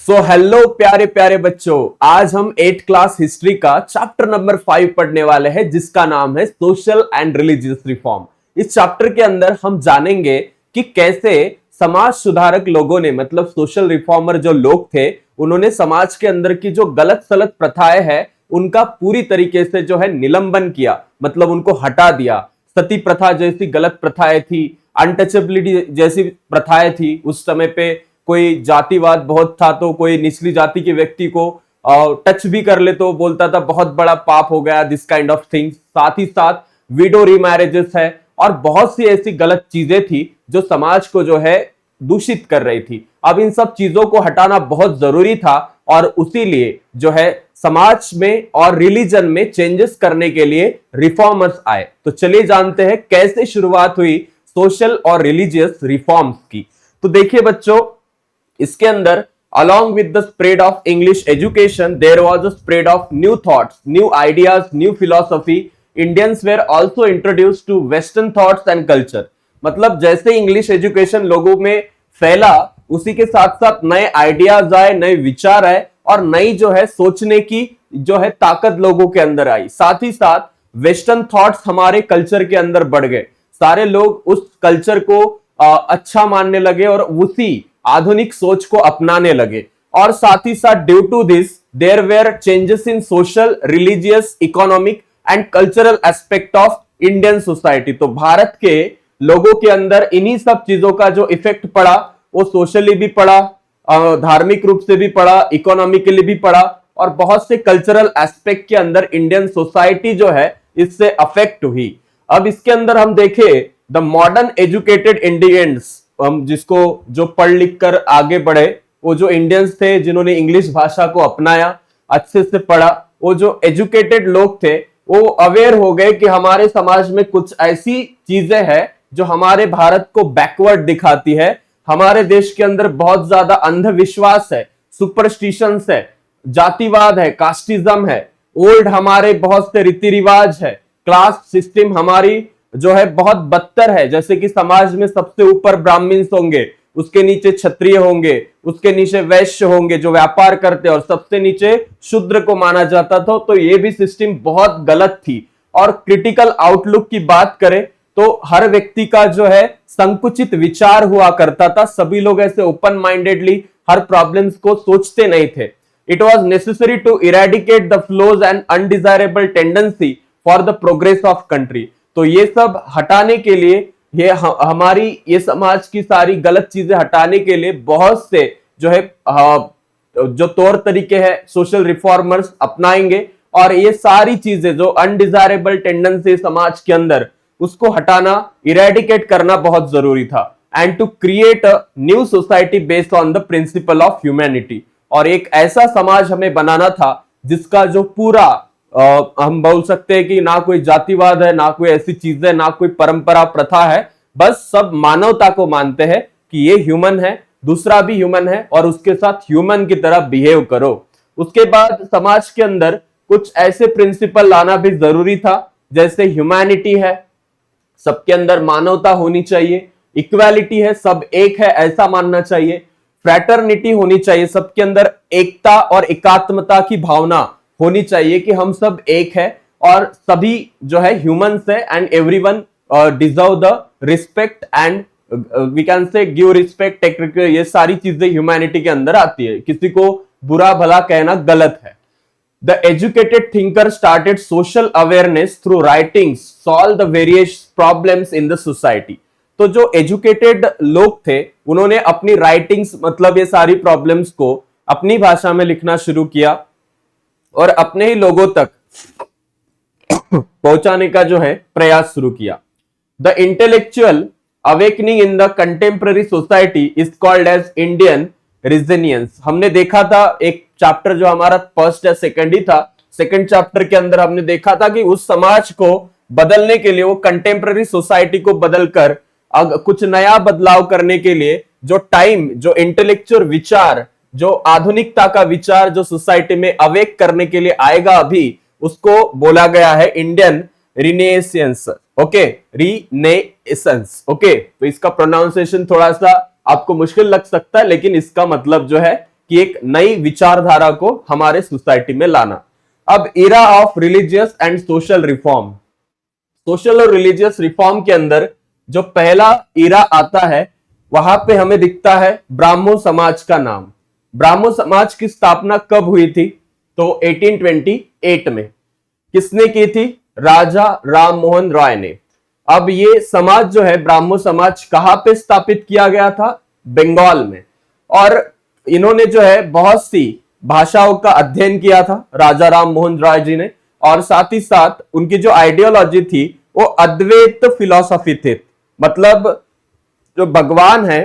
Hello प्यारे प्यारे बच्चों, आज हम 8th क्लास हिस्ट्री का चैप्टर नंबर 5 पढ़ने वाले हैं जिसका नाम है सोशल एंड रिलीजियस रिफॉर्म। इस चैप्टर के अंदर हम जानेंगे कि कैसे समाज सुधारक लोगों ने, मतलब सोशल रिफॉर्मर जो लोग थे, उन्होंने समाज के अंदर की जो गलत सलत प्रथाएं हैं उनका पूरी तरीके से जो है निलंबन किया, मतलब उनको हटा दिया। सती प्रथा जैसी गलत प्रथाएं थी, अनटचेबिलिटी जैसी प्रथाएं थी। उस समय पे कोई जातिवाद बहुत था, तो कोई निचली जाति के व्यक्ति को टच भी कर ले तो बोलता था बहुत बड़ा पाप हो गया, दिस काइंड ऑफ थिंग्स। साथ ही साथ विडो रीमैरेजेस है और बहुत सी ऐसी गलत चीजें थी जो समाज को जो है दूषित कर रही थी। अब इन सब चीजों को हटाना बहुत जरूरी था और उसीलिए जो है समाज में और रिलीजन में चेंजेस करने के लिए रिफॉर्मर्स आए। तो चलिए जानते हैं कैसे शुरुआत हुई सोशल और रिलीजियस रिफॉर्म्स की। तो देखिए बच्चों, इसके अंदर along with the spread of English education there was a spread of new thoughts, new ideas, new philosophy. Indians were also introduced to western thoughts and culture। मतलब जैसे इंग्लिश एजुकेशन लोगों में फैला, उसी के साथ साथ नए आइडियाज आए, नए विचार आए और नई जो है सोचने की जो है ताकत लोगों के अंदर आई। साथ ही साथ वेस्टर्न थॉट्स हमारे कल्चर के अंदर बढ़ गए। सारे लोग उस कल्चर को अच्छा मानने लगे और उसी आधुनिक सोच को अपनाने लगे। और साथ ही साथ due to this there were changes in social, religious, economic and cultural aspect of Indian society. तो भारत के लोगों के अंदर इन्हीं सब चीजों का जो इफेक्ट पड़ा, वो सोशली भी पड़ा, धार्मिक रूप से भी पड़ा, इकोनॉमिकली भी पड़ा और बहुत से कल्चरल एस्पेक्ट के अंदर इंडियन सोसाइटी जो है इससे अफेक्ट हुई। अब इसके अंदर हम देखें द मॉडर्न एजुकेटेड इंडियंस, हम जिसको जो पढ़ लिख कर आगे बढ़े, वो जो इंडियंस थे जिन्होंने इंग्लिश भाषा को अपनाया, अच्छे से पढ़ा, वो जो एजुकेटेड लोग थे वो अवेयर हो गए कि हमारे समाज में कुछ ऐसी चीजें हैं जो हमारे भारत को बैकवर्ड दिखाती है। हमारे देश के अंदर बहुत ज्यादा अंधविश्वास है, सुपरस्टिशंस है, जातिवाद है, कास्टिज्म है, ओल्ड हमारे बहुत से रीति रिवाज है, क्लास सिस्टम हमारी जो है बहुत बदतर है। जैसे कि समाज में सबसे ऊपर ब्राह्मण्स होंगे, उसके नीचे क्षत्रिय होंगे, उसके नीचे वैश्य होंगे जो व्यापार करते, और सबसे नीचे शूद्र को माना जाता था। तो ये भी सिस्टम बहुत गलत थी। और क्रिटिकल आउटलुक की बात करें तो हर व्यक्ति का जो है संकुचित विचार हुआ करता था। सभी लोग ऐसे ओपन माइंडेडली हर प्रॉब्लम्स को सोचते नहीं थे। It was necessary to eradicate the flaws and undesirable tendency for the progress of country. तो ये सब हटाने के लिए, ये हमारी ये समाज की सारी गलत चीजें हटाने के लिए बहुत से जो है जो तौर तरीके हैं सोशल रिफॉर्मर्स अपनाएंगे। और ये सारी चीजें जो अनडिजायरेबल टेंडेंसी समाज के अंदर, उसको हटाना, इरेडिकेट करना बहुत जरूरी था। And to create a new society based on the principle of humanity. और एक ऐसा समाज हमें बनाना था जिसका जो पूरा हम बोल सकते हैं कि ना कोई जातिवाद है, ना कोई ऐसी चीज है, ना कोई परंपरा प्रथा है, बस सब मानवता को मानते हैं कि ये ह्यूमन है, दूसरा भी ह्यूमन है और उसके साथ ह्यूमन की तरह बिहेव करो। उसके बाद समाज के अंदर कुछ ऐसे प्रिंसिपल लाना भी जरूरी था, जैसे ह्यूमैनिटी है, सबके अंदर मानवता होनी चाहिए, इक्वालिटी है, सब एक है ऐसा मानना चाहिए, फ्रैटर्निटी होनी चाहिए, सबके अंदर एकता और एकात्मता की भावना होनी चाहिए कि हम सब एक है और सभी जो है ह्यूमंस है and everyone deserve the respect and we can say give respect. ये सारी चीजें ह्यूमैनिटी के अंदर आती है, किसी को बुरा भला कहना गलत है। The educated thinker started social awareness through writings solve the various problems in the society. तो जो एजुकेटेड लोग थे उन्होंने अपनी राइटिंग्स, मतलब ये सारी प्रॉब्लम्स को अपनी भाषा में लिखना शुरू किया और अपने ही लोगों तक पहुंचाने का जो है प्रयास शुरू किया। The intellectual awakening in the contemporary society is called as Indian renaissance. हमने देखा था एक चैप्टर जो हमारा फर्स्ट या सेकंड ही था, सेकंड चैप्टर के अंदर हमने देखा था कि उस समाज को बदलने के लिए, वो कंटेम्पररी सोसाइटी को बदलकर कुछ नया बदलाव करने के लिए जो टाइम, जो इंटेलेक्चुअल विचार, जो आधुनिकता का विचार जो सोसाइटी में अवेक करने के लिए आएगा अभी, उसको बोला गया है Indian renaissance. Okay, renaissance. Okay, तो इसका प्रोनाउंसिएशन थोड़ा सा आपको मुश्किल लग सकता है, लेकिन इसका मतलब जो है कि एक नई विचारधारा को हमारे सोसाइटी में लाना। अब era of religious and social reform, social और रिलीजियस रिफॉर्म के अंदर जो पहला इरा आता है वहां पे हमें दिखता है ब्राह्मो समाज का नाम। ब्राह्मो समाज की स्थापना कब हुई थी? तो 1828 में। किसने की थी? राजा राम मोहन रॉय ने। अब ये समाज जो है ब्राह्मो समाज कहां पे स्थापित किया गया था? बंगाल में। और इन्होंने जो है बहुत सी भाषाओं का अध्ययन किया था राजा राम मोहन रॉय जी ने, और साथ ही साथ उनकी जो आइडियोलॉजी थी वो अद्वैत फिलॉसफी थी। मतलब जो भगवान है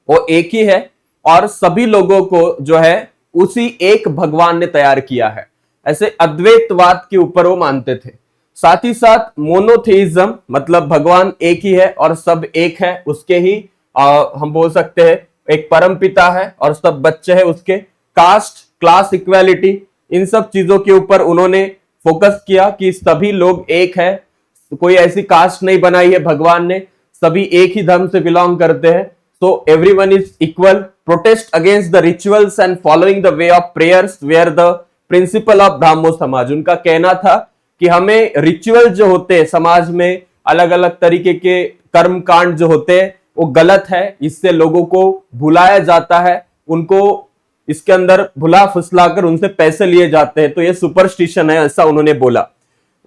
वो एक ही है और सभी लोगों को जो है उसी एक भगवान ने तैयार किया है, ऐसे अद्वैतवाद के ऊपर वो मानते थे। साथ ही साथ मोनोथेइज्म, मतलब भगवान एक ही है और सब एक है, उसके ही हम बोल सकते हैं एक परम पिता है और सब बच्चे हैं उसके। कास्ट, क्लास इक्वालिटी, इन सब चीजों के ऊपर उन्होंने फोकस किया कि सभी लोग एक है, कोई ऐसी कास्ट नहीं बनाई है भगवान ने, सभी एक ही धर्म से बिलोंग करते हैं, so everyone is equal. Protest against the rituals and following the way of prayers were the principle of Brahmo समाज। उनका कहना था कि हमें रिचुअल जो होते हैं समाज में, अलग अलग तरीके के कर्म कांड जो होते हैं वो गलत है, इससे लोगों को भुलाया जाता है, उनको इसके अंदर भुला फुसलाकर उनसे पैसे लिए जाते हैं, तो ये सुपरस्टिशन है, ऐसा उन्होंने बोला।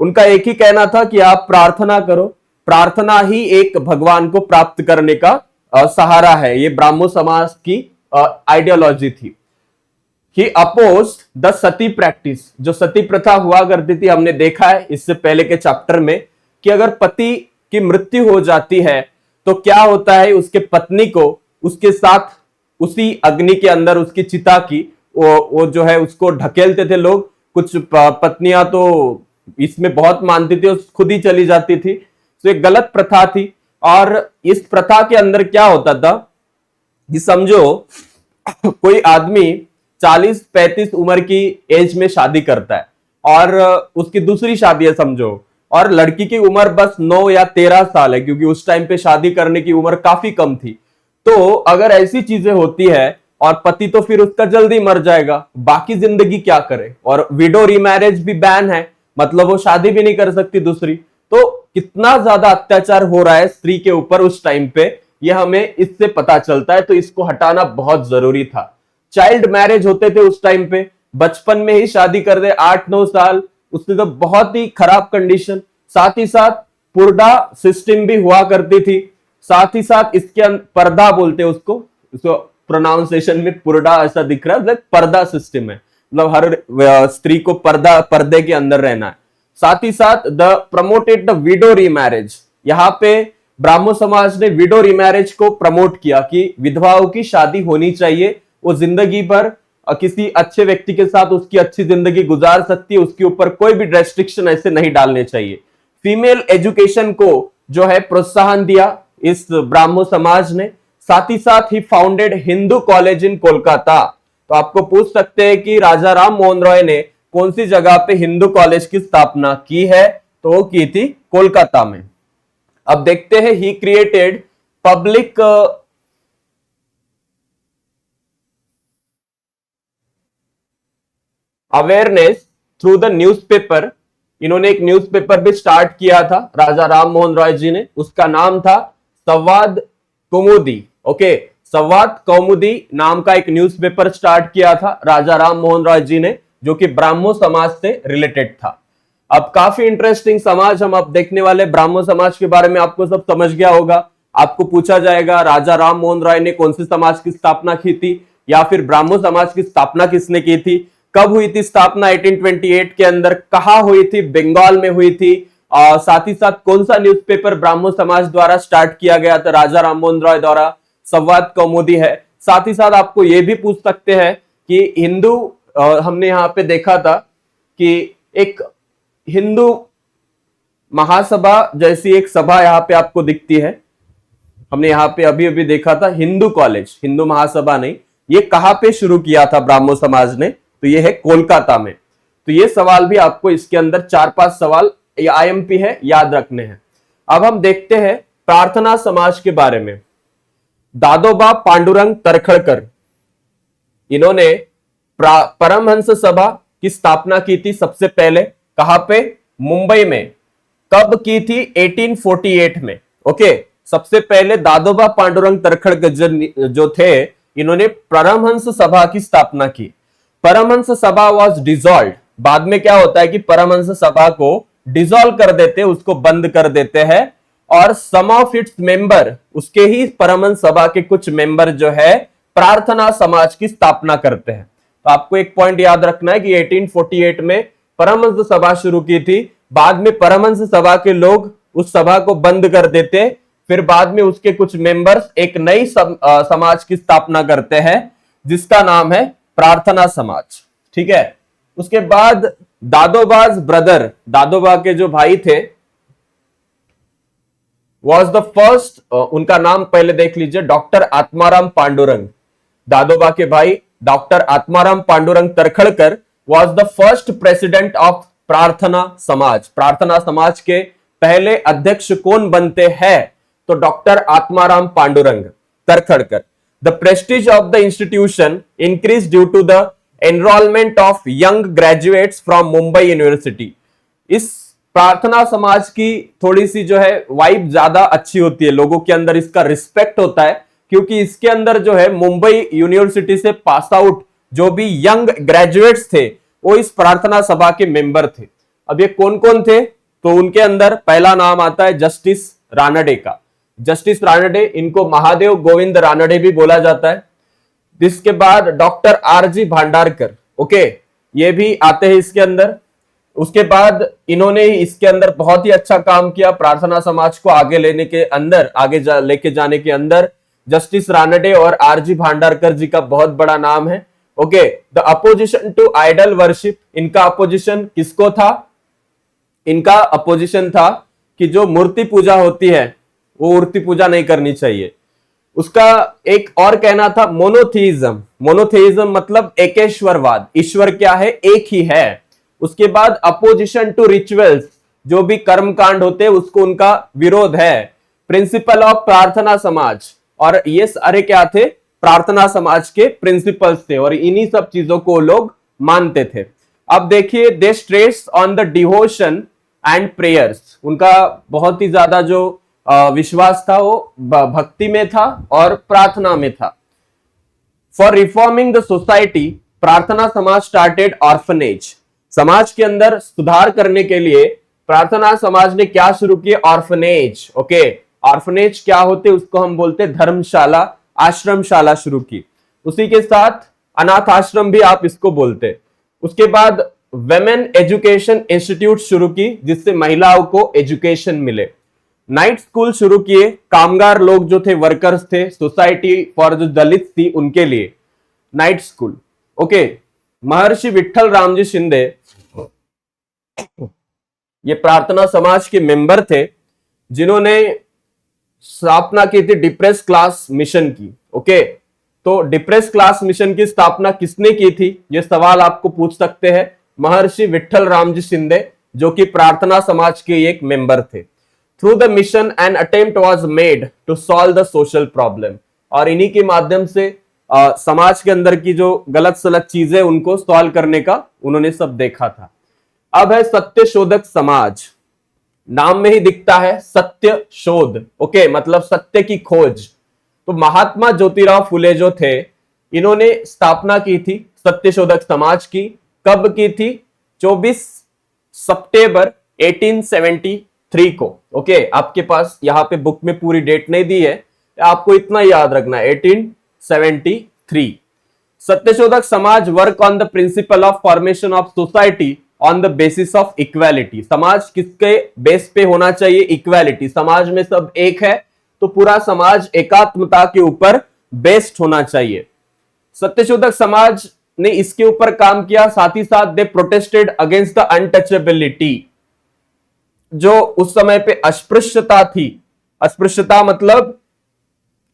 उनका एक ही कहना था कि आप प्रार्थना करो, प्रार्थना ही एक भगवान को प्राप्त करने का सहारा है। ये ब्राह्मो समाज की आइडियोलॉजी थी। ही अपोज्ड द सती प्रैक्टिस, जो सती प्रथा हुआ करती थी, हमने देखा है इससे पहले के चैप्टर में कि अगर पति की मृत्यु हो जाती है तो क्या होता है, उसके पत्नी को उसके साथ उसी अग्नि के अंदर, उसकी चिता की वो जो है उसको ढकेलते थे लोग। कुछ पत्नियां तो इसमें बहुत मानती थी, खुद ही चली जाती थी, तो एक गलत प्रथा थी। और इस प्रथा के अंदर क्या होता था कि समझो कोई आदमी 40-35 उम्र की एज में शादी करता है और उसकी दूसरी शादी है समझो, और लड़की की उम्र बस 9 या 13 साल है, क्योंकि उस टाइम पे शादी करने की उम्र काफी कम थी। तो अगर ऐसी चीजें होती है और पति तो फिर उसका जल्दी मर जाएगा, बाकी जिंदगी क्या करे? और विडो रीमैरिज भी बैन है, मतलब वो शादी भी नहीं कर सकती दूसरी। तो कितना ज्यादा अत्याचार हो रहा है स्त्री के ऊपर उस टाइम पे, यह हमें इससे पता चलता है। तो इसको हटाना बहुत जरूरी था। चाइल्ड मैरिज होते थे उस टाइम पे, बचपन में ही शादी कर दे 8-9 साल, उससे तो बहुत ही खराब कंडीशन। साथ ही साथ पुर्डा सिस्टम भी हुआ करती थी। साथ ही साथ इसके पर्दा बोलते हैं उसको प्रोनाउंसिएशन में पुर्डा ऐसा दिख रहा है, पर्दा सिस्टम है, मतलब हर स्त्री को पर्दे के अंदर रहना है। साथ ही साथ the promoted the widow remarriage, यहाँ पे ब्राह्मो समाज ने विडो रीमैरिज को प्रमोट किया कि विधवाओं की शादी होनी चाहिए, वो जिंदगी भर किसी अच्छे व्यक्ति के साथ उसकी अच्छी जिंदगी गुजार सकती है, उसके ऊपर कोई भी रेस्ट्रिक्शन ऐसे नहीं डालने चाहिए। फीमेल एजुकेशन को जो है प्रोत्साहन दिया इस ब्राह्मो समाज ने। साथ ही साथ ही founded Hindu college in Kolkata. तो आपको पूछ सकते हैं कि राजा राम मोहन रॉय ने कौन सी जगह पे हिंदू कॉलेज की स्थापना की है? तो वो की थी कोलकाता में। अब देखते हैं, he created public awareness through the newspaper. इन्होंने एक न्यूज़पेपर भी स्टार्ट किया था राजा राम मोहन रॉय जी ने, उसका नाम था संवाद कौमुदी। ओके, संवाद कौमुदी नाम का एक न्यूज़पेपर स्टार्ट किया था राजा राम मोहन रॉय जी ने, जो कि ब्राह्मो समाज से रिलेटेड था। अब काफी इंटरेस्टिंग समाज हम अब देखने वाले। ब्राह्मो समाज के बारे में आपको सब समझ गया होगा। आपको पूछा जाएगा राजा राम मोहन रॉय ने कौन से समाज की स्थापना की थी, या फिर ब्राह्मो समाज की स्थापना किसने की थी, कब हुई थी स्थापना 1828 के अंदर, कहां हुई थी, बंगाल में हुई थी, और साथ ही साथ कौन सा न्यूज़पेपर ब्राह्मो समाज द्वारा स्टार्ट किया गया था राजा राम मोहन रॉय द्वारा, संवाद कौमुदी है। साथ ही साथ आपको यह भी पूछ सकते हैं कि हिंदू हमने यहां पे देखा था कि एक हिंदू महासभा जैसी एक सभा यहां पे आपको दिखती है, हमने यहां पे अभी अभी देखा था हिंदू कॉलेज, हिंदू महासभा नहीं। ये कहां पे शुरू किया था ब्राह्मो समाज ने? तो ये है कोलकाता में। तो ये सवाल भी आपको इसके अंदर 4-5 सवाल आईएमपी है, याद रखने हैं। अब हम देखते हैं प्रार्थना समाज के बारे में। दादोबा पांडुरंग तरखड़कर, इन्होंने परमहंस सभा की स्थापना की थी सबसे पहले। कहां पे? मुंबई में। कब की थी? 1848 में। ओके, सबसे पहले दादोबा पांडुरंग तरखड़ जो थे, इन्होंने परमहंस सभा की स्थापना की। परमहंस सभा वाज डिसॉल्व्ड। बाद में क्या होता है कि परमहंस सभा को डिसॉल्व कर देते, उसको बंद कर देते हैं, और सम ऑफ इट्स मेंबर, उसके ही परमहंस सभा के कुछ मेंबर जो है प्रार्थना समाज की स्थापना करते हैं। तो आपको एक पॉइंट याद रखना है कि 1848 में परमहंस सभा शुरू की थी, बाद में परमहंस सभा के लोग उस सभा को बंद कर देते, फिर बाद में उसके कुछ मेंबर्स एक नई समाज की स्थापना करते हैं जिसका नाम है प्रार्थना समाज। ठीक है, उसके बाद दादोबाज ब्रदर, दादोबा के जो भाई थे, वॉज द फर्स्ट, उनका नाम पहले देख लीजिए, डॉक्टर आत्माराम पांडुरंग। दादोबा के भाई doctor Atmaram Pandurang Tarkhadkar was the first president of Prarthana Samaj. प्रार्थना समाज के पहले अध्यक्ष कौन बनते हैं? तो doctor Atmaram Pandurang Tarkhadkar. The prestige of the institution increase due to the enrolment of young graduates from Mumbai university. इस प्रार्थना समाज की थोड़ी सी जो है वाइब ज्यादा अच्छी होती है, लोगों के अंदर इसका रिस्पेक्ट होता है, क्योंकि इसके अंदर जो है मुंबई यूनिवर्सिटी से पास आउट जो भी यंग ग्रेजुएट्स थे वो इस प्रार्थना सभा के मेंबर थे। अब ये कौन कौन थे? तो उनके अंदर पहला नाम आता है जस्टिस रानडे का। जस्टिस रानडे, इनको महादेव गोविंद रानडे भी बोला जाता है। इसके बाद डॉक्टर आरजी भांडारकर, ओके, ये भी आते हैं इसके अंदर। उसके बाद इन्होंने इसके अंदर बहुत ही अच्छा काम किया प्रार्थना समाज को आगे लेने के अंदर, लेके जाने के अंदर जस्टिस रानडे और आरजी भांडारकर जी का बहुत बड़ा नाम है। Okay, the opposition to idol worship, इनका अपोजिशन किसको था? इनका अपोजिशन था कि जो मूर्ति पूजा होती है वो मूर्ति पूजा नहीं करनी चाहिए। उसका एक और कहना था मोनोथेइज्म। मोनोथेइज्म मतलब एकेश्वरवाद, ईश्वर क्या है? एक ही है। उसके बाद अपोजिशन टू रिचुअल्स, जो भी कर्म कांड होते हैं उसको उनका विरोध है। प्रिंसिपल ऑफ प्रार्थना समाज, और ये सारे क्या थे? प्रार्थना समाज के प्रिंसिपल्स थे, और इन्हीं सब चीजों को लोग मानते थे। अब देखिए, they stress on the devotion and prayers. उनका बहुत ही ज्यादा जो विश्वास था वो भक्ति में था और प्रार्थना में था। फॉर रिफॉर्मिंग द सोसाइटी, प्रार्थना समाज स्टार्टेड ऑर्फनेज। समाज के अंदर सुधार करने के लिए प्रार्थना समाज ने क्या शुरू किया? ऑर्फनेज। ओके, ऑर्फनेज क्या होते? उसको हम बोलते धर्मशाला, आश्रमशाला शुरू की। उसी के साथ अनाथ आश्रम भी आप इसको बोलते। उसके बाद वेमेन एजुकेशन इंस्टीट्यूट शुरू की जिससे महिलाओं को एजुकेशन मिले। नाइट स्कूल शुरू किए, कामगार लोग जो थे, वर्कर्स थे, सोसाइटी फॉर जो दलित थी उनके लिए नाइट स्कूल। ओके, महर्षि विठल रामजी शिंदे ये प्रार्थना समाज के मेंबर थे जिन्होंने स्थापना की थी डिप्रेस क्लास मिशन की। ओके, तो डिप्रेस क्लास मिशन की स्थापना किसने की थी? ये सवाल आपको पूछ सकते हैं। महर्षि विठल रामजी शिंदे, जो कि प्रार्थना समाज के एक मेंबर थे। Through the mission an attempt was made to solve the social problem, और इन्हीं के माध्यम से समाज के अंदर की जो गलत सलत चीजें उनको सॉल्व करने का उन्होंने सब देखा था। अब है सत्य शोधक समाज। नाम में ही दिखता है सत्य शोध। ओके, मतलब सत्य की खोज। तो महात्मा ज्योतिराव फुले जो थे, इन्होंने स्थापना की थी सत्य शोधक समाज की। कब की थी? 24 सितंबर 1873 को। ओके, आपके पास यहाँ पे बुक में पूरी डेट नहीं दी है, आपको इतना याद रखना है, 1873। Satyashodhak Samaj work on the principle of formation of society on the basis of equality. समाज किसके बेस पे होना चाहिए? इक्वालिटी। समाज में सब एक है तो पूरा समाज एकात्मता के ऊपर बेस्ड होना चाहिए। सत्यशोधक समाज ने इसके ऊपर काम किया। साथ ही साथ they protested against the untouchability. जो उस समय पे अस्पृश्यता थी, अस्पृश्यता मतलब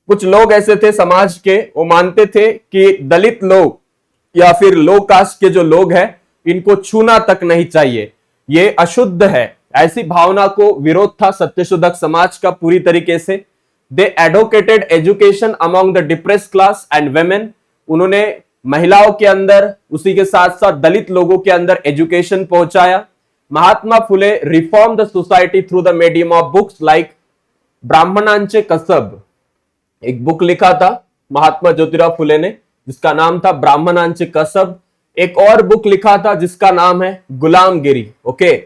कुछ लोग ऐसे थे समाज के, वो मानते थे कि दलित लोग या फिर लो कास्ट के जो लोग हैं इनको छूना तक नहीं चाहिए, ये अशुद्ध है। ऐसी भावना को विरोध था सत्यशोधक समाज का पूरी तरीके से। They advocated education among the depress class and women. उन्होंने महिलाओं के अंदर, उसी के साथ साथ दलित लोगों के अंदर एजुकेशन पहुंचाया। Mahatma Phule reform the society through the medium of books like Brahmananche Kasab, एक बुक लिखा था महात्मा ज्योतिराव फुले ने जिसका नाम था ब्राह्मणांचे कसब। एक और बुक लिखा था जिसका नाम है गुलामगिरी। ओके,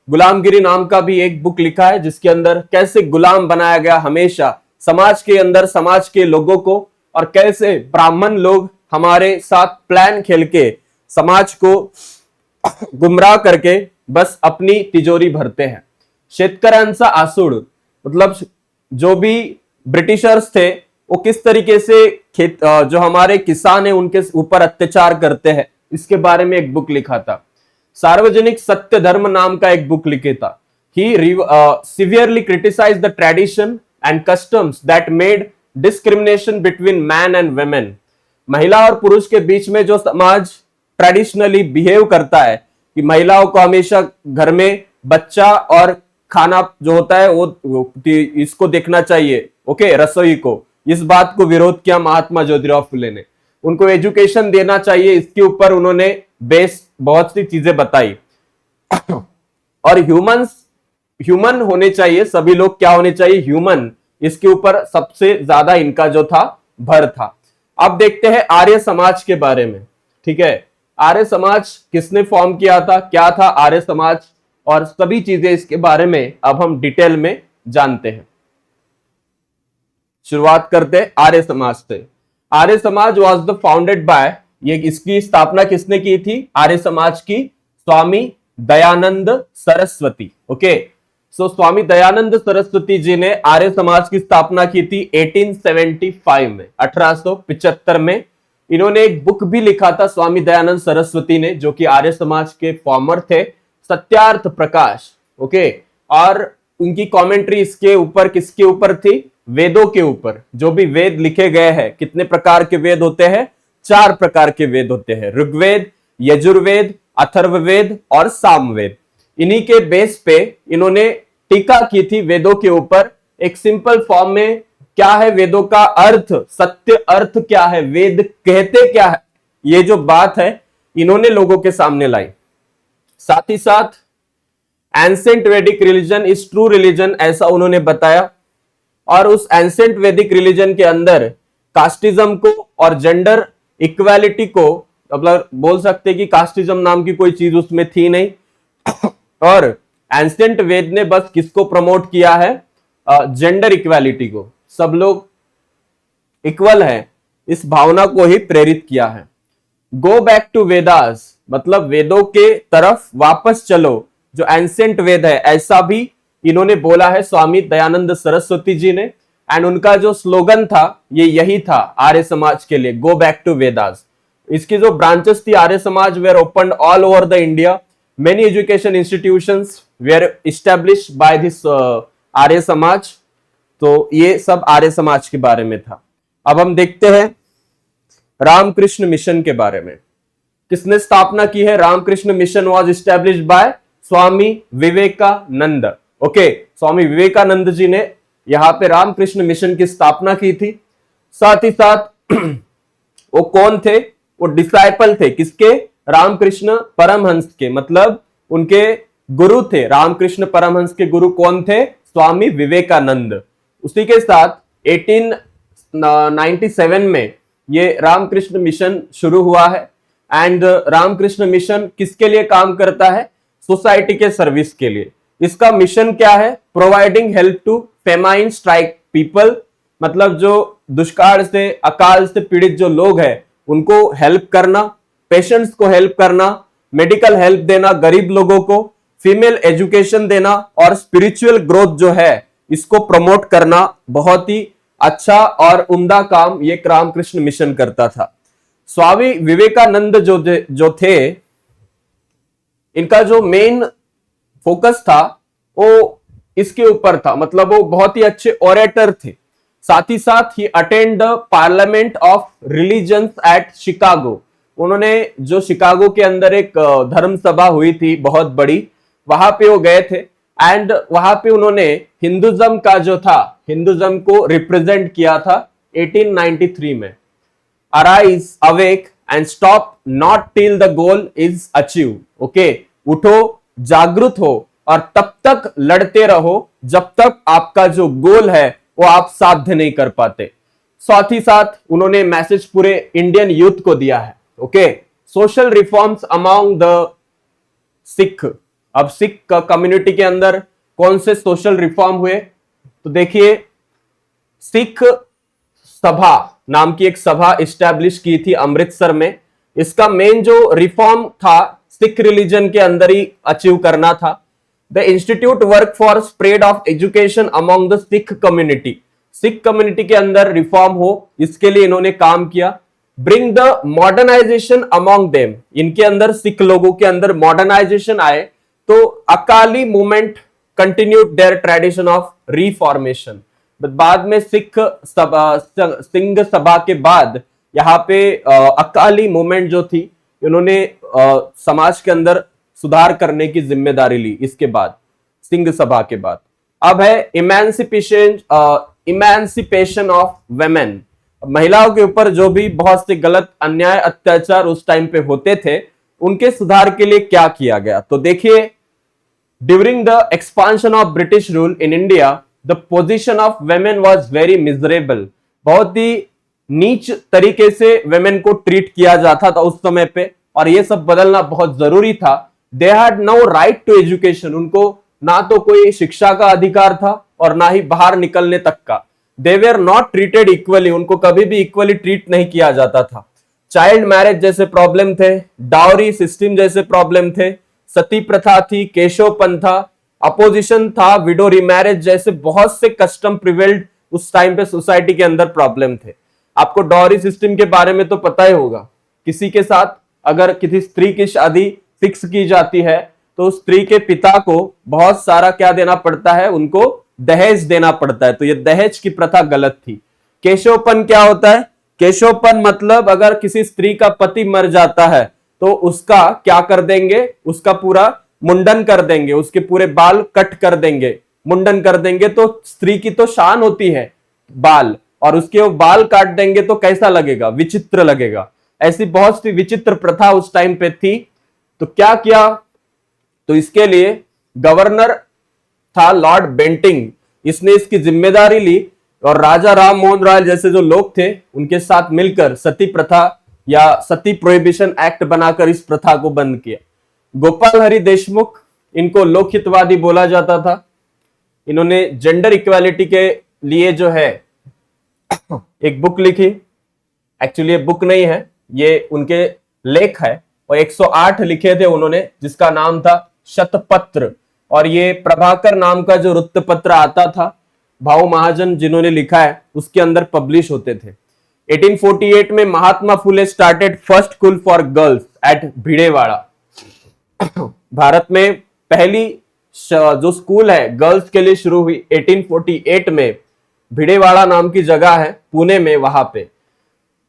गुलामगिरी नाम का भी एक बुक लिखा है जिसके अंदर कैसे गुलाम बनाया गया हमेशा समाज के अंदर, समाज के लोगों को, और कैसे ब्राह्मण लोग हमारे साथ प्लान खेल के समाज को गुमराह करके बस अपनी तिजोरी भरते हैं। शेतकऱ्यांचा आसूड, मतलब जो भी ब्रिटिशर्स थे वो किस तरीके से जो हमारे किसान है उनके ऊपर अत्याचार करते हैं, इसके बारे में एक बुक लिखा था। सार्वजनिक सत्य धर्म नाम का एक बुक लिखे था। He severely criticize the tradition and customs that made discrimination between man and women. महिला और पुरुष के बीच में जो समाज ट्रेडिशनली बिहेव करता है कि महिलाओं को हमेशा घर में बच्चा और खाना जो होता है वो इसको देखना चाहिए, ओके, रसोई को, इस बात को विरोध किया महात्मा ज्योतिराव फुले ने। उनको एजुकेशन देना चाहिए, इसके ऊपर उन्होंने बेस बहुत सी चीजें बताई। और ह्यूमन होने चाहिए, सभी लोग क्या होने चाहिए, ह्यूमन, इसके ऊपर सबसे ज्यादा इनका जो था भर था। अब देखते हैं आर्य समाज के बारे में। ठीक है, आर्य समाज किसने फॉर्म किया था, क्या था आर्य समाज, और सभी चीजें इसके बारे में अब हम डिटेल में जानते हैं। शुरुआत करते हैं आर्य समाज से। Arya Samaj was the founded by, ये इसकी स्थापना किसने की थी आर्य समाज की, स्वामी दयानंद सरस्वती। ओके, सो स्वामी दयानंद सरस्वती जी ने आर्य समाज की स्थापना की थी 1875 में, 1875 में। इन्होंने एक बुक भी लिखा था स्वामी दयानंद सरस्वती ने, जो कि आर्य समाज के फॉर्मर थे, सत्यार्थ प्रकाश। ओके, और उनकी कमेंट्री इसके ऊपर किसके ऊपर थी, वेदों के ऊपर। जो भी वेद लिखे गए हैं, कितने प्रकार के वेद होते हैं, 4 प्रकार के वेद होते हैं, ऋग्वेद, यजुर्वेद, अथर्ववेद और सामवेद। इन्हीं के बेस पे इन्होंने टीका की थी वेदों के ऊपर, एक सिंपल फॉर्म में। क्या है वेदों का अर्थ, सत्य अर्थ क्या है, वेद कहते क्या है, ये जो बात है इन्होंने लोगों के सामने लाई। साथ ही साथ एंसेंट वैदिक रिलीजन इज ट्रू रिलीजन, ऐसा उन्होंने बताया। और उस एंसेंट वैदिक रिलीजन के अंदर कास्टिज्म को और जेंडर इक्वालिटी को, मतलब बोल सकते हैं कि कास्टिज्म नाम की कोई चीज उसमें थी नहीं। और एंसेंट वेद ने बस किसको प्रमोट किया है, जेंडर इक्वालिटी को, सब लोग इक्वल है, इस भावना को ही प्रेरित किया है। गो बैक टू वेदास, मतलब वेदों के तरफ वापस चलो, जो एंसेंट वेद है, ऐसा भी इन्होंने बोला है स्वामी दयानंद सरस्वती जी ने। एंड उनका जो स्लोगन था ये यही था आर्य समाज के लिए, गो बैक टू वेदास। इसकी जो ब्रांचेस थी Arya Samaj were open all over the India, many education institutions were established by this Arya Samaj. तो ये सब आर्य समाज के बारे में था। अब हम देखते हैं रामकृष्ण मिशन के बारे में। किसने स्थापना की है, Ramakrishna mission was established by Swami Vivekananda. Okay, Swami Vivekananda ji ने यहां पे रामकृष्ण मिशन की स्थापना की थी। साथ ही साथ वो कौन थे, वो डिसाइपल थे किसके, रामकृष्ण परमहंस के, मतलब उनके गुरु थे। रामकृष्ण परमहंस के गुरु कौन थे, स्वामी विवेकानंद। उसी के साथ 1897 में ये रामकृष्ण मिशन शुरू हुआ है। एंड रामकृष्ण मिशन किसके लिए काम करता है, सोसाइटी के सर्विस के लिए। इसका मिशन क्या है, providing help to famine strike people, मतलब जो दुष्काल से, अकाल से पीड़ित जो लोग हैं उनको हेल्प करना, पेशेंट्स को हेल्प करना, मेडिकल हेल्प देना गरीब लोगों को, फीमेल एजुकेशन देना और स्पिरिचुअल ग्रोथ जो है इसको प्रमोट करना। बहुत ही अच्छा और उम्दा काम ये रामकृष्ण मिशन करता था। स्वामी विवेकानंद जो थे, इनका जो मेन फोकस था वो इसके ऊपर था, मतलब वो बहुत ही अच्छे ओरेटर थे। साथ ही साथ ही attend the parliament of religions at Chicago. उन्होंने जो शिकागो के अंदर एक धर्म सभा हुई थी बहुत बड़ी, वहां पे वो गए थे। एंड वहां पे उन्होंने हिंदुज्म का जो था, हिंदुज्म को रिप्रेजेंट किया था 1893 में। Arise, awake and stop not till the goal is achieve. Okay, उठो, जागरूक हो और तब तक लड़ते रहो जब तक आपका जो गोल है वो आप साध्य नहीं कर पाते। साथ ही साथ उन्होंने मैसेज पूरे इंडियन यूथ को दिया है। Okay, social reforms among the Sikh. अब सिख कम्युनिटी के अंदर कौन से सोशल रिफॉर्म हुए, तो देखिए, सिख सभा नाम की एक सभा इस्टेब्लिश की थी अमृतसर में। इसका मेन जो रिफॉर्म था सिख रिलीजन के अंदर ही अचीव करना था। The institute work for spread of education among the Sikh community. Sikh community के अंदर रिफॉर्म हो, इसके लिए इन्होंने काम किया। Bring the modernization among them, इनके अंदर सिख लोगों के अंदर मॉडर्नाइजेशन आए। तो Akali movement continued their tradition of reformation. बाद में सिख सिंह सभा के बाद यहाँ पे अकाली मूवमेंट जो थी, इन्होंने समाज के अंदर सुधार करने की जिम्मेदारी ली इसके बाद, सिंह सभा के बाद। अब है इमेंसिपेशन ऑफ वेमेन। महिलाओं के ऊपर जो भी बहुत से गलत अन्याय अत्याचार उस टाइम पे होते थे, उनके सुधार के लिए क्या किया गया, तो देखिए, during the expansion of British rule in India the position of women was very miserable. बहुत ही नीच तरीके से वेमेन को ट्रीट किया जाता था उस समय पे, और ये सब बदलना बहुत जरूरी था। They had no right to education, उनको ना तो कोई शिक्षा का अधिकार था और ना ही बाहर निकलने तक का। They were not treated equally, उनको कभी भी इक्वली ट्रीट नहीं किया जाता था। चाइल्ड मैरिज जैसे प्रॉब्लम थे, डाउरी सिस्टम जैसे प्रॉब्लम थे, सती प्रथा थी, केशव पंथ था, अपोजिशन था, विडो रीमैरिज जैसे बहुत से कस्टम प्रिवेल्ड उस टाइम पे सोसाइटी के अंदर प्रॉब्लम थे। आपको डाउरी सिस्टम के बारे में तो पता ही होगा, किसी के साथ अगर किसी स्त्री की शादी फिक्स की जाती है तो स्त्री के पिता को बहुत सारा क्या देना पड़ता है, उनको दहेज देना पड़ता है। तो ये दहेज की प्रथा गलत थी। केशवपन क्या होता है, केशवपन मतलब अगर किसी स्त्री का पति मर जाता है तो उसका क्या कर देंगे, उसका पूरा मुंडन कर देंगे, उसके पूरे बाल कट कर देंगे, मुंडन कर देंगे। तो स्त्री की तो शान होती है बाल, और उसके वो बाल काट देंगे तो कैसा लगेगा, विचित्र लगेगा। ऐसी बहुत सी विचित्र प्रथा उस टाइम पे थी। तो क्या किया, तो इसके लिए गवर्नर था लॉर्ड बेंटिंग, इसने इसकी जिम्मेदारी ली और राजा राम मोहन राय जैसे जो लोग थे उनके साथ मिलकर सती प्रथा या सती प्रोहिबिशन एक्ट बनाकर इस प्रथा को बंद किया। गोपाल हरि देशमुख, इनको लोकहितवादी बोला जाता था। इन्होंने जेंडर इक्वालिटी के लिए जो है एक बुक लिखी, एक्चुअली ये बुक नहीं है, ये उनके लेख है, और 108 लिखे थे उन्होंने, जिसका नाम था शतपत्र। और ये प्रभाकर नाम का जो वृत्तपत्र आता था, भाऊ महाजन जिन्होंने लिखा है, उसके अंदर पब्लिश होते थे। 1848 में Mahatma Phule started first school for girls at Bhidewada. Bharat में पहली जो स्कूल है गर्ल्स के लिए शुरू हुई 1848 में, भिड़ेवाड़ा नाम की जगह है पुणे में, वहां पे।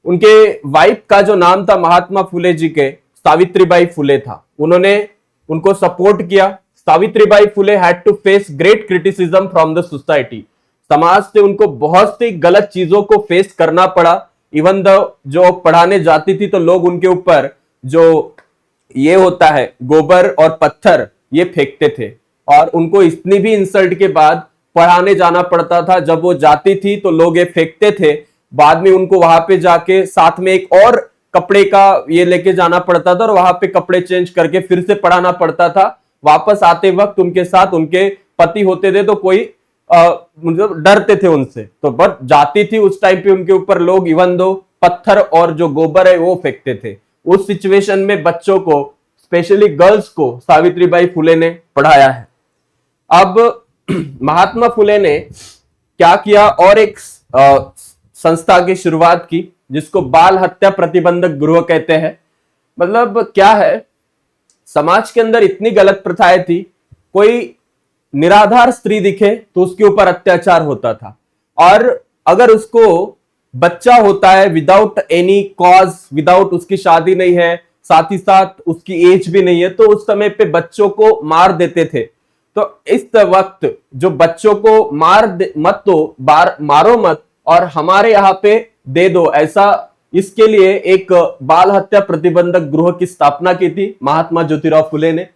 उनके वाइफ का जो नाम था महात्मा फुले जी के, सावित्रीबाई फुले था। उन्होंने उनको सपोर्ट किया। Savitribai Phule had to face great criticism from the society. समाज से उनको बहुत सी गलत चीजों को फेस करना पड़ा। इवन द जो पढ़ाने जाती थी तो लोग उनके ऊपर जो ये होता है गोबर और पत्थर ये फेंकते थे, और उनको इतनी भी इंसल्ट के बाद पढ़ाने जाना पड़ता था। जब वो जाती थी तो लोग ये फेंकते थे, बाद में उनको वहां पे जाके साथ में एक और कपड़े का ये लेके जाना पड़ता था और वहां पे कपड़े चेंज करके फिर से पढ़ाना पड़ता था। वापस आते वक्त उनके साथ उनके पति होते थे तो कोई मतलब डरते थे उनसे, तो बट जाती थी उस टाइम पे उनके ऊपर लोग इवन दो पत्थर और जो गोबर है वो फेंकते थे। उस सिचुएशन में बच्चों को, स्पेशली गर्ल्स को, सावित्रीबाई फुले ने पढ़ाया है। अब महात्मा फुले ने क्या किया, और एक संस्था की शुरुआत की जिसको बाल हत्या प्रतिबंधक गृह कहते हैं। मतलब क्या है, समाज के अंदर इतनी गलत प्रथाएं थी, कोई निराधार स्त्री दिखे तो उसके ऊपर अत्याचार होता था, और अगर उसको बच्चा होता है विदाउट एनी कॉज, विदाउट उसकी शादी नहीं है, साथ ही साथ उसकी एज भी नहीं है, तो उस समय पे बच्चों को मार देते थे। तो इस वक्त जो बच्चों को मत दो, मारो मत और हमारे यहाँ पे दे दो, ऐसा इसके लिए एक बाल हत्या प्रतिबंधक गृह की स्थापना की थी महात्मा ज्योतिराव फुले ने।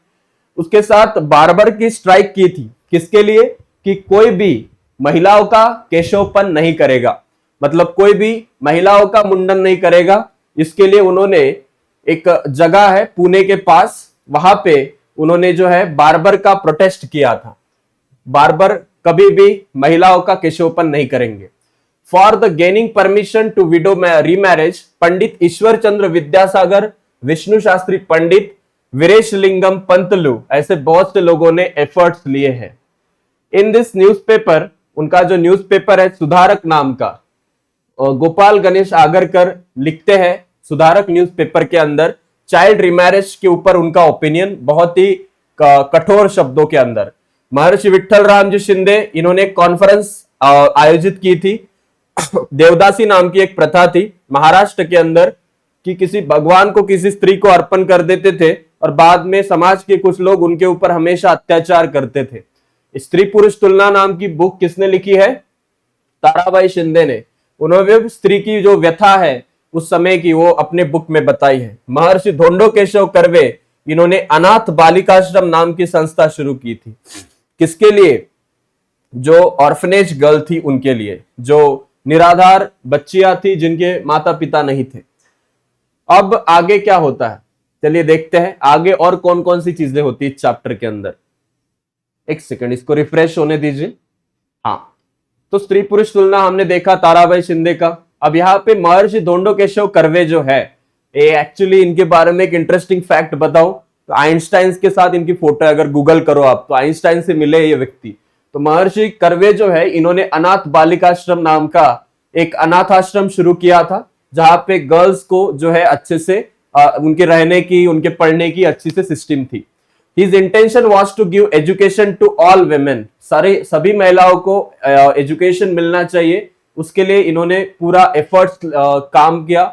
उसके साथ बार्बर की स्ट्राइक की थी, किसके लिए? कि कोई भी महिलाओं का केशवपन नहीं करेगा, मतलब कोई भी महिलाओं का मुंडन नहीं करेगा। इसके लिए उन्होंने एक जगह है पुणे के पास, वहां पे उन्होंने जो है बार्बर का प्रोटेस्ट किया था। बार्बर कभी भी महिलाओं का केशवपन नहीं करेंगे। For the gaining permission to widow remarriage, Pandit Ishwar Chandra Vidyasagar, Vishnu Shastri Pandit, Veeresalingam Pantulu, ऐसे बहुत से लोगों ने एफर्ट्स लिए हैं। इन दिस न्यूज़पेपर, उनका जो न्यूज़पेपर है सुधारक नाम का, गोपाल गणेश आगरकर लिखते हैं सुधारक न्यूज़पेपर के अंदर चाइल्ड रिमैरिज के ऊपर उनका ओपिनियन बहुत ही कठोर शब्दों के अंदर। महर्षि विठल राम जी शिंदे, इन्होंने कॉन्फ्रेंस आयोजित की थी। देवदासी नाम की एक प्रथा थी महाराष्ट्र के अंदर कि किसी भगवान को किसी स्त्री को अर्पण कर देते थे और बाद में समाज के कुछ लोग उनके ऊपर हमेशा अत्याचार करते थे। स्त्री पुरुष तुलना नाम की बुक किसने लिखी है? ताराबाई शिंदे ने। उन्होंने स्त्री की जो व्यथा है उस समय की वो अपने बुक में बताई है। महर्षि धोंडो केशव कर्वे, इन्होंने अनाथ बालिकाश्रम नाम की संस्था शुरू की थी। किसके लिए? जो ऑर्फनेज गर्ल थी उनके लिए, जो निराधार बच्चियां थी जिनके माता पिता नहीं थे। अब आगे क्या होता है, चलिए देखते हैं आगे और कौन कौन सी चीजें होती है इस चैप्टर के अंदर। एक सेकंड, इसको रिफ्रेश होने दीजिए। हाँ, तो स्त्री पुरुष तुलना हमने देखा ताराबाई शिंदे का। अब यहाँ पे महर्षि धोंडो केशव कर्वे जो है, ये एक्चुअली इनके बारे में एक इंटरेस्टिंग फैक्ट बताऊं तो आइंस्टाइन के साथ इनकी फोटो अगर गूगल करो आप तो आइंस्टाइन से मिले ये व्यक्ति। तो महर्षि कर्वे जो है, इन्होंने अनाथ बालिकाश्रम नाम का एक अनाथ आश्रम शुरू किया था जहां पे गर्ल्स को जो है अच्छे से उनके रहने की, उनके पढ़ने की अच्छी से सिस्टम थी। His intention was to give education to all women, सभी महिलाओं को एजुकेशन मिलना चाहिए, उसके लिए इन्होंने पूरा एफर्ट्स काम किया।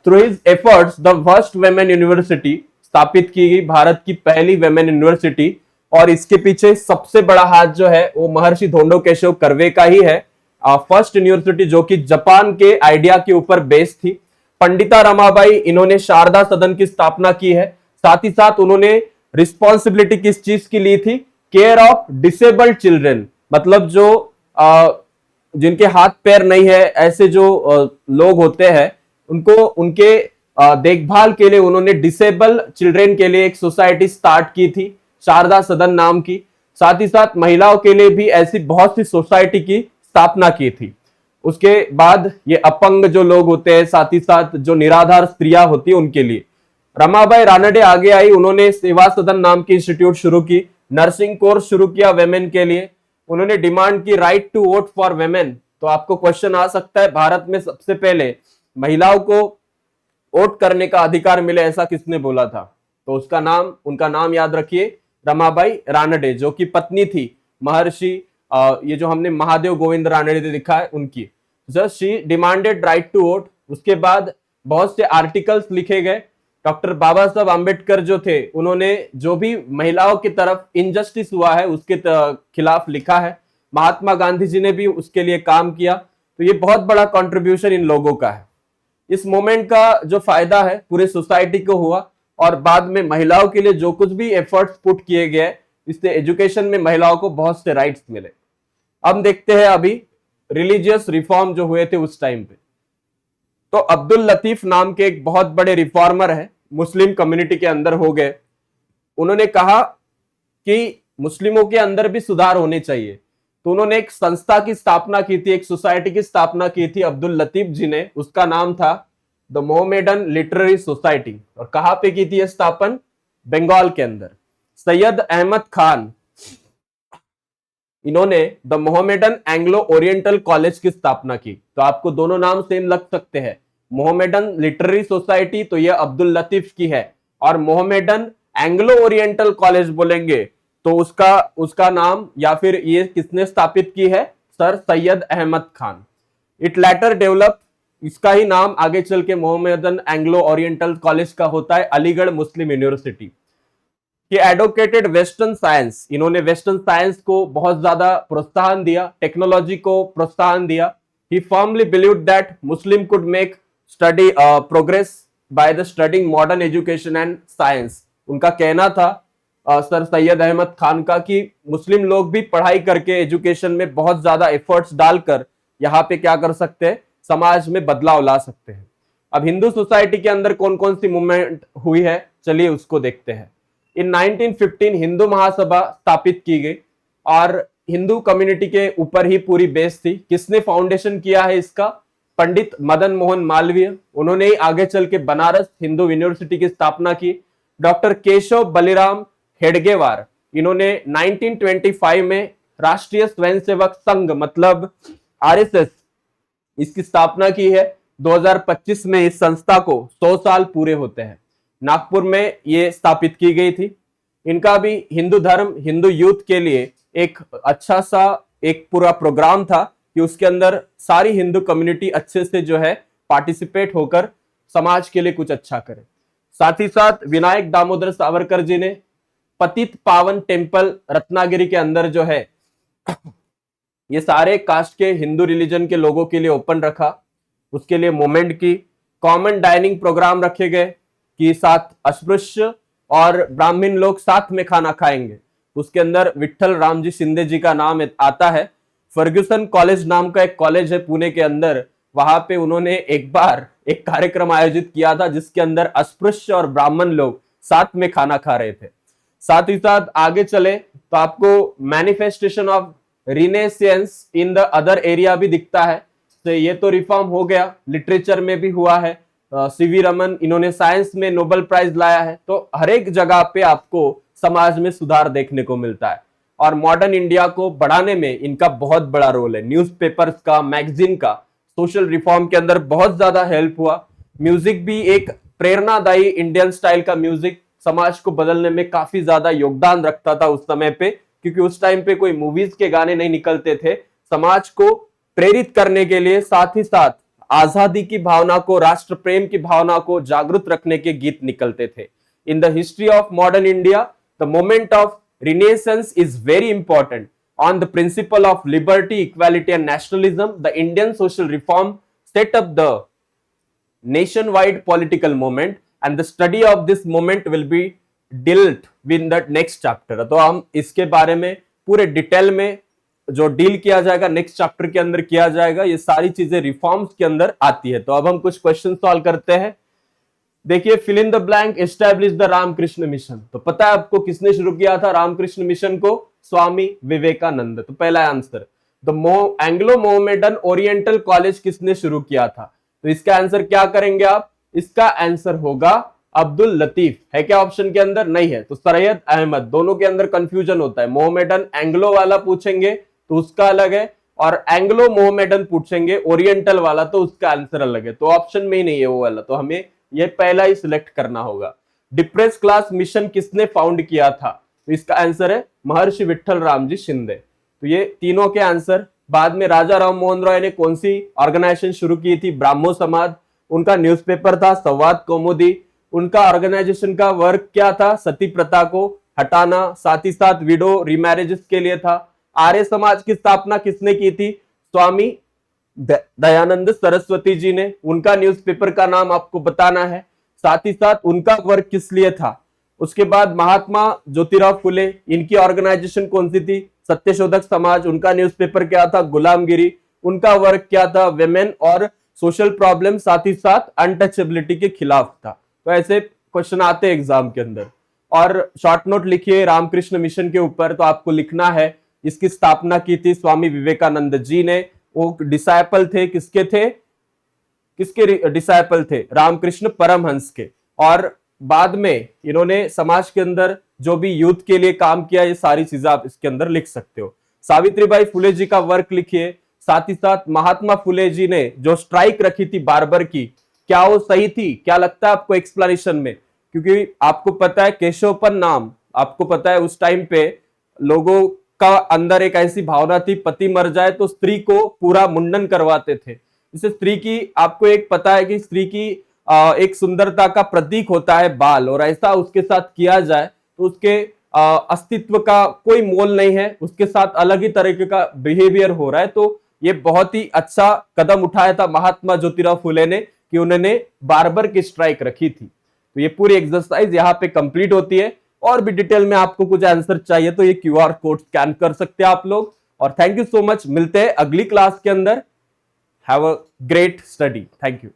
Through his efforts the first women university स्थापित की गई, भारत की पहली वेमेन यूनिवर्सिटी। और इसके पीछे सबसे बड़ा हाथ जो है वो महर्षि धोंडो केशव कर्वे का ही है। फर्स्ट यूनिवर्सिटी जो कि जापान के आइडिया के ऊपर बेस्ड थी। पंडिता रमाबाई, इन्होंने शारदा सदन की स्थापना की है। साथ ही साथ उन्होंने रिस्पॉन्सिबिलिटी किस चीज की ली थी? केयर ऑफ डिसेबल्ड चिल्ड्रन, मतलब जो जिनके हाथ पैर नहीं है, ऐसे जो लोग होते हैं उनको उनके देखभाल के लिए उन्होंने डिसेबल चिल्ड्रन के लिए एक सोसाइटी स्टार्ट की थी, शारदा सदन नाम की। साथ ही साथ महिलाओं के लिए भी ऐसी बहुत सी सोसाइटी की स्थापना की थी। उसके बाद ये अपंग जो लोग होते हैं, साथ ही साथ जो निराधार स्त्रियां होती है उनके लिए। रमाबाई रानडे आगे आई, उन्होंने सेवा सदन नाम की इंस्टीट्यूट शुरू की, नर्सिंग कोर्स शुरू किया वेमेन के लिए। उन्होंने डिमांड की right to vote for women. तो आपको क्वेश्चन आ सकता है, भारत में सबसे पहले महिलाओं को वोट करने का अधिकार मिले ऐसा किसने बोला था? तो उनका नाम याद रखिए, रमाबाई रानडे, जो कि पत्नी थी महर्षि ये जो हमने महादेव गोविंद रानडे दिखा है उनकी। Just she demanded right to vote. उसके बाद बहुत से आर्टिकल्स लिखे गए। डॉक्टर बाबा साहब आम्बेडकर जो थे, उन्होंने जो भी महिलाओं की तरफ इनजस्टिस हुआ है उसके खिलाफ लिखा है। महात्मा गांधी जी ने भी उसके लिए काम किया। तो ये बहुत बड़ा कंट्रीब्यूशन इन लोगों का है। इस मोमेंट का जो फायदा है पूरे सोसाइटी को हुआ और बाद में महिलाओं के लिए जो कुछ भी एफर्ट्स पुट किए गए, इससे एजुकेशन में महिलाओं को बहुत से राइट्स मिले। अब देखते हैं अभी रिलीजियस रिफॉर्म जो हुए थे उस टाइम पे। तो अब्दुल लतीफ नाम के एक बहुत बड़े रिफॉर्मर है, मुस्लिम कम्युनिटी के अंदर हो गए। उन्होंने कहा कि मुस्लिमों के अंदर भी सुधार होने चाहिए, तो उन्होंने एक संस्था की स्थापना की थी, एक सोसाइटी की स्थापना की थी अब्दुल लतीफ जी ने। उसका नाम था द मोहम्मदन लिटरेरी सोसाइटी। और कहां पे की थी यह स्थापन? बंगाल के अंदर। सैयद अहमद खान, इन्होंने the Mohammedan Anglo oriental college की स्थापना की। तो आपको दोनों नाम सेम लग सकते हैं, मोहम्मदन लिटरेरी सोसाइटी तो ये अब्दुल लतीफ की है, और मोहम्मदन एंग्लो ओरिएंटल कॉलेज बोलेंगे तो उसका नाम या फिर ये किसने स्थापित की है? Sir Syed Ahmad Khan. It later develop, इसका ही नाम आगे चल के मोहम्मदन एंग्लो ओरिएंटल कॉलेज का होता है अलीगढ़ मुस्लिम यूनिवर्सिटी। कि एडवोकेटेड वेस्टर्न साइंस, इन्होंने वेस्टर्न साइंस को बहुत ज्यादा प्रोत्साहन दिया, टेक्नोलॉजी को प्रोत्साहन दिया। He firmly believed that Muslim could make study progress by the studying modern education and science. उनका कहना था सर सैयद अहमद खान का कि मुस्लिम लोग भी पढ़ाई करके एजुकेशन में बहुत ज्यादा एफर्ट्स डालकर यहाँ पे क्या कर सकते हैं, समाज में बदलाव ला सकते हैं। अब हिंदू सोसाइटी के अंदर कौन कौन सी मूवमेंट हुई है, चलिए उसको देखते हैं। इन 1915 हिंदू महासभा स्थापित की गई और हिंदू कम्युनिटी के ऊपर ही पूरी बेस थी। किसने फाउंडेशन किया है इसका? पंडित मदन मोहन मालवीय। उन्होंने ही आगे चल के बनारस हिंदू यूनिवर्सिटी की स्थापना की। डॉक्टर केशव बलिराम हेडगेवार, इन्होंने 1925 में राष्ट्रीय स्वयंसेवक संघ मतलब आरएसएस इसकी स्थापना की है। 2025 में इस संस्था को 100 साल पूरे होते हैं। नागपुर में ये स्थापित की गई थी। इनका भी हिंदू धर्म हिंदू यूथ के लिए एक अच्छा सा एक पूरा प्रोग्राम था कि उसके अंदर सारी हिंदू कम्युनिटी अच्छे से जो है पार्टिसिपेट होकर समाज के लिए कुछ अच्छा करे। साथ ही साथ विनायक दामोदर सावरकर जी ने पतित पावन टेम्पल रत्नागिरी के अंदर जो है ये सारे कास्ट के हिंदू रिलीजन के लोगों के लिए ओपन रखा। उसके लिए मूवमेंट की। कॉमन डाइनिंग प्रोग्राम रखे गए कि साथ अस्पृश्य और ब्राह्मण लोग साथ में खाना खाएंगे। उसके अंदर विट्ठल रामजी शिंदे जी का नाम आता है। फर्ग्यूसन कॉलेज नाम का एक कॉलेज है पुणे के अंदर, वहां पे उन्होंने एक बार एक कार्यक्रम आयोजित किया था जिसके अंदर अस्पृश्य और ब्राह्मण लोग साथ में खाना खा रहे थे। साथ ही साथ आगे चले तो आपको manifestation of renaissance in the other area भी दिखता है। तो ये तो रिफॉर्म हो गया, लिटरेचर में भी हुआ है। सीवी रमन, इन्होंने साइंस में नोबेल प्राइज लाया है। तो हर एक जगह पे आपको समाज में सुधार देखने को मिलता है और मॉडर्न इंडिया को बढ़ाने में इनका बहुत बड़ा रोल है। न्यूज़पेपर्स का, मैगजीन का, सोशल रिफॉर्म के अंदर बहुत ज्यादा हेल्प हुआ। म्यूजिक भी एक प्रेरणादायी इंडियन स्टाइल का म्यूजिक समाज को बदलने में काफी ज्यादा योगदान रखता था उस समय पे, क्योंकि उस टाइम पे कोई मूवीज के गाने नहीं निकलते थे। समाज को प्रेरित करने के लिए, साथ ही साथ आजादी की भावना को, राष्ट्र प्रेम की भावना को जागृत रखने के गीत निकलते थे। In the history of modern India the moment of renaissance is very important on the principle of liberty, equality and nationalism. The Indian social reform set up the nationwide political movement and the study of this moment will be dealt with the next chapter. तो हम इसके बारे में पूरे detail में जो deal किया जाएगा नेक्स्ट चैप्टर के अंदर किया जाएगा। ये सारी चीजें रिफॉर्म्स के अंदर आती है। तो अब हम कुछ क्वेश्चन सॉल्व करते हैं। देखिए, fill in the blank, establish the Ramakrishna Mission. तो पता है आपको किसने शुरू किया था रामकृष्ण मिशन को? स्वामी विवेकानंद। तो पहला answer. The Anglo Mohammedan oriental college किसने शुरू किया था? तो इसका आंसर क्या करेंगे आप? इसका आंसर होगा अब्दुल लतीफ। है क्या ऑप्शन के अंदर? नहीं है। तो सैयद अहमद, दोनों के अंदर कंफ्यूजन होता है। मोहम्मदन एंग्लो वाला पूछेंगे तो उसका अलग है और एंग्लो मोहम्मदन पूछेंगे ओरिएंटल वाला तो उसका आंसर अलग है। तो ऑप्शन में ही नहीं है वो वाला, तो हमें ये पहला ही सिलेक्ट करना होगा। डिप्रेस क्लास मिशन किसने फाउंड किया था? तो इसका आंसर है महर्षि विट्ठल रामजी शिंदे। तो ये तीनों के आंसर। बाद में राजा राम मोहन रॉय ने कौन सी ऑर्गेनाइजेशन शुरू की थी? ब्राह्मो समाज। उनका न्यूज़पेपर था संवाद कौमुदी। उनका ऑर्गेनाइजेशन का वर्क क्या था? सती प्रथा को हटाना, साथ ही साथ विडो रीमैरिजेस के लिए था। आर्य समाज की स्थापना किसने की थी? स्वामी दयानंद सरस्वती जी ने। उनका न्यूज़पेपर का नाम आपको बताना है। साथ ही साथ उनका वर्क किस लिए था? उसके बाद महात्मा ज्योतिराव फुले, इनकी ऑर्गेनाइजेशन कौन सी थी? सत्यशोधक समाज। उनका न्यूज़पेपर क्या था? गुलामगिरी। उनका वर्क क्या था? वेमेन और सोशल प्रॉब्लम, साथ ही साथ अनटचेबिलिटी के खिलाफ था। तो ऐसे क्वेश्चन आते हैं एग्जाम के अंदर। और शॉर्ट नोट लिखिए रामकृष्ण मिशन के ऊपर। तो आपको लिखना है इसकी स्थापना की थी स्वामी विवेकानंद जी ने। वो डिसाइपल थे, किसके थे? किसके डिसाइपल थे? रामकृष्ण परमहंस के। और बाद में इन्होंने समाज के अंदर जो भी यूथ के लिए काम किया, ये सारी चीजें आप इसके अंदर लिख सकते हो। सावित्रीबाई फुले जी का वर्क लिखिए। साथ ही साथ महात्मा फुले जी ने जो स्ट्राइक रखी थी बार्बर की, क्या वो सही थी? क्या लगता है आपको एक्सप्लेनेशन में? क्योंकि आपको पता है केशवपन नाम, आपको पता है उस टाइम पे लोगों का अंदर एक ऐसी भावना थी, पति मर जाए तो स्त्री को पूरा मुंडन करवाते थे। इसे स्त्री की, आपको एक पता है कि स्त्री की एक सुंदरता का प्रतीक होता है बाल, और ऐसा उसके साथ किया जाए तो उसके अस्तित्व का कोई मोल नहीं है, उसके साथ अलग ही तरीके का बिहेवियर हो रहा है। तो ये बहुत ही अच्छा कदम उठाया था महात्मा ज्योतिराव फुले ने कि उन्होंने बार्बर की स्ट्राइक रखी थी। तो ये पूरी एक्सरसाइज यहाँ पे कंप्लीट होती है। और भी डिटेल में आपको कुछ आंसर चाहिए तो ये QR कोड स्कैन कर सकते हैं आप लोग। और थैंक यू सो मच, मिलते हैं अगली क्लास के अंदर। Have a great study. Thank you.